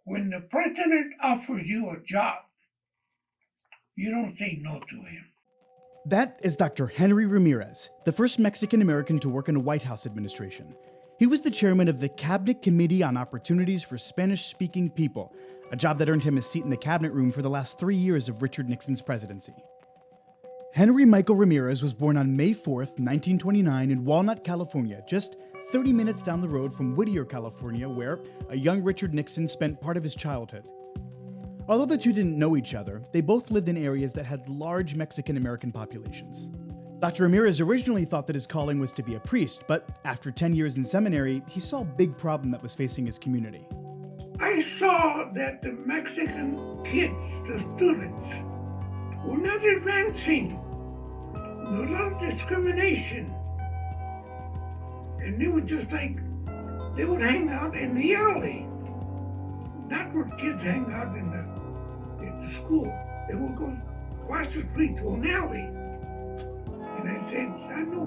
When the president offers you a job, you don't say no to him. That is Dr. Henrey Ramirez, the first Mexican American to work in a White House administration. He was the chairman of the Cabinet Committee on Opportunities for Spanish-Speaking People, a job that earned him a seat in the cabinet room for the last 3 years of Richard Nixon's presidency. Henrey Michael Ramirez was born on May 4th, 1929 in Walnut, California, just 30 minutes down the road from Whittier, California, where a young Richard Nixon spent part of his childhood. Although the two didn't know each other, they both lived in areas that had large Mexican-American populations. Dr. Ramirez originally thought that his calling was to be a priest, but after 10 years in seminary, he saw a big problem that was facing his community. I saw that the Mexican kids, the students, were not advancing. There was a lot of discrimination. And they were just like, they would hang out in the alley. Not where kids hang out at the school. They would go across the street to an alley. And I said, I know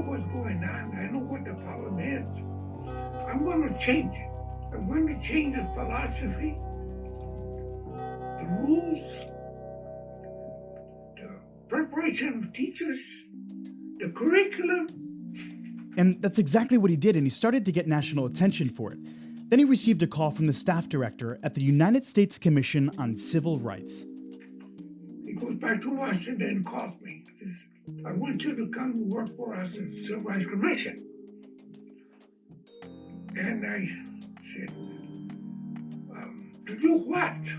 what's going on. I know what the problem is. I'm going to change it. I'm going to change the philosophy, the rules, the preparation of teachers, the curriculum. And that's exactly what he did, and he started to get national attention for it. Then he received a call from the staff director at the United States Commission on Civil Rights. He goes back to Washington and calls me. He says, I want you to come and work for us at the Civil Rights Commission. And I said, to do what?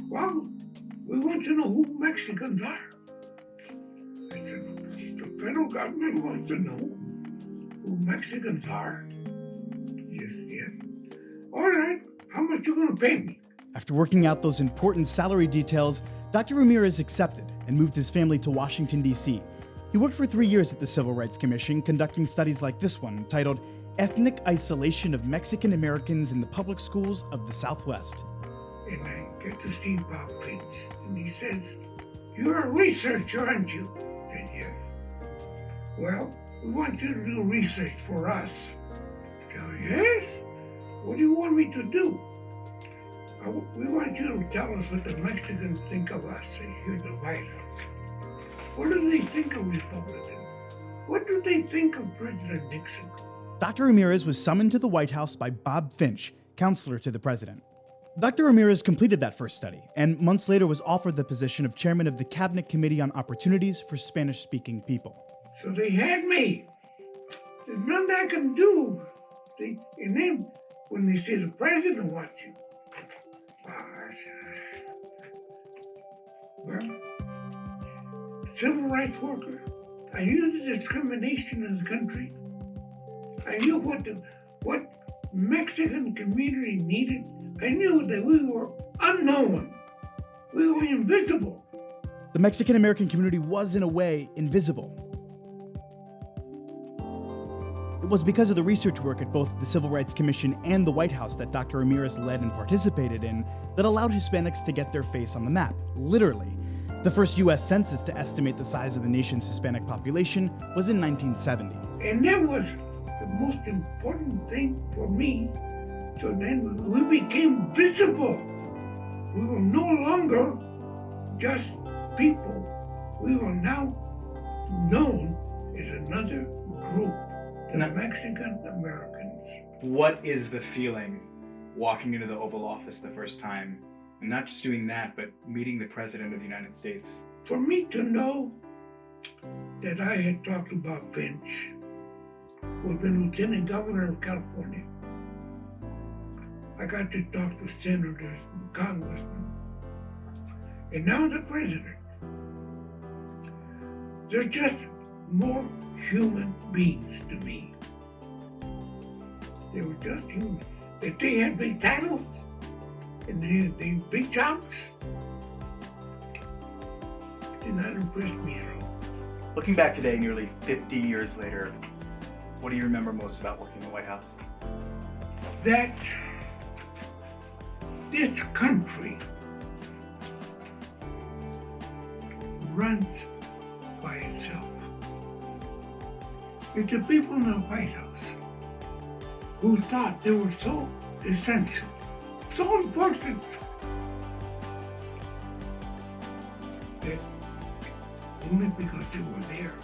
Well, we want to know who Mexicans are. I said, the federal government wants to know who Mexicans are. Yes. All right, how much you gonna pay me? After working out those important salary details, Dr. Ramirez accepted and moved his family to Washington, D.C. He worked for 3 years at the Civil Rights Commission, conducting studies like this one, titled Ethnic Isolation of Mexican Americans in the Public Schools of the Southwest. And I get to see Bob Finch, and he says, you're a researcher, aren't you? I said, yes. Well, we want you to do research for us. I said, yes? What do you want me to do? We want you to tell us what the Mexicans think of us here at the White House. What do they think of Republicans? What do they think of President Nixon? Dr. Ramirez was summoned to the White House by Bob Finch, counselor to the president. Dr. Ramirez completed that first study, and months later was offered the position of chairman of the Cabinet Committee on Opportunities for Spanish-Speaking People. So they had me. There's nothing I can do. And then, when they say the president wants you, I said, well, civil rights worker, I knew the discrimination in the country. I knew what Mexican community needed. I knew that we were unknown. We were invisible. The Mexican American community was, in a way, invisible. It was because of the research work at both the Civil Rights Commission and the White House that Dr. Ramirez led and participated in that allowed Hispanics to get their face on the map, literally. The first U.S. census to estimate the size of the nation's Hispanic population was in 1970. And that was the most important thing for me. So then we became visible. We were no longer just people. We were now known as another group, the Mexican Americans. What is the feeling walking into the Oval Office the first time, and not just doing that, but meeting the President of the United States? For me to know that I had talked to Bob Finch, who had been Lieutenant Governor of California. I got to talk to senators and congressmen, and now the president. They're just more human beings to me. They were just human. That they had big titles and they had big jobs did not impress me at all. Looking back today, nearly 50 years later, what do you remember most about working in the White House? That this country runs by itself. It's the people in the White House who thought they were so essential so important that only because they were there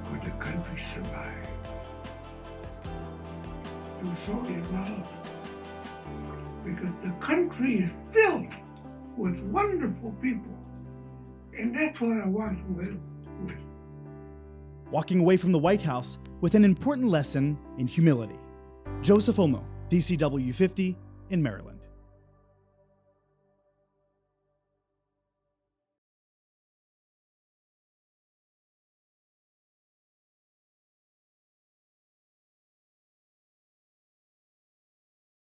could the country survive. Feel sorry and proud because the country is filled with wonderful people, and that's what I want to live with. Walking away from the White House with an important lesson in humility. Joseph Olmo, DCW 50 in Maryland.